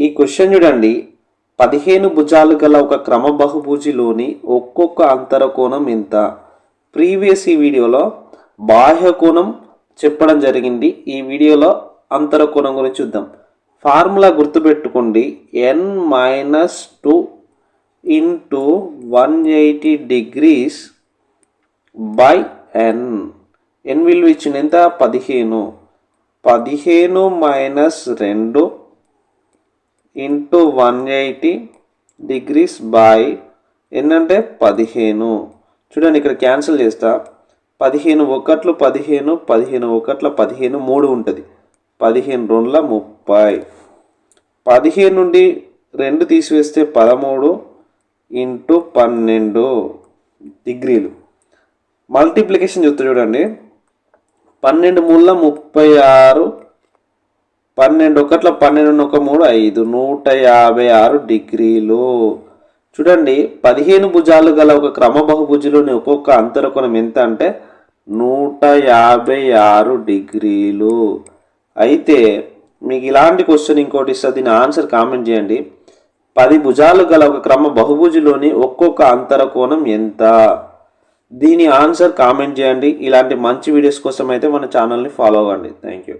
ఈ క్వశ్చన్ చూడండి. 15 భుజాలు గల ఒక క్రమ బహుభుజిలోని ఒక్కొక్క అంతర కోణం ఎంత? ప్రీవియస్ ఈ వీడియోలో బాహ్య కోణం చెప్పడం జరిగింది. ఈ వీడియోలో అంతర కోణం గురించి చూద్దాం. ఫార్ములా గుర్తుపెట్టుకోండి. n-2 into 180 degrees by n. n విలువ ఇచ్చింది ఎంత? 15. 15 minus 2 into 180 degrees by n అంటే 15. చూడండి, ఇక్కడ క్యాన్సిల్ చేస్తా. 15 ఒకట్లు 15, 15 ఒకట్ల 15, 3 ఉంటుంది. 15 2ల 30. 15 నుండి 2 తీసివేస్తే 13 ఇంటూ 12 డిగ్రీలు. మల్టిప్లికేషన్ చూస్తే చూడండి, 12 3ల 36, 12 ఒకట్ల 12 1 3 5, 156 డిగ్రీలు. చూడండి, 15 భుజాలు గల ఒక క్రమ బహుభుజిలోని ఒక్కొక్క అంతర కోణం ఎంత అంటే 156 డిగ్రీలు. అయితే మీకు ఇలాంటి క్వశ్చన్ ఇంకోటి ఇస్తే దీని ఆన్సర్ కామెంట్ చేయండి. 10 భుజాలు గల ఒక క్రమ బహుభుజిలోని ఒక్కొక్క అంతర కోణం ఎంత? దీని ఆన్సర్ కామెంట్ చేయండి. ఇలాంటి మంచి వీడియోస్ కోసం అయితే మన ఛానల్ని ఫాలో అవ్వండి. Thank you.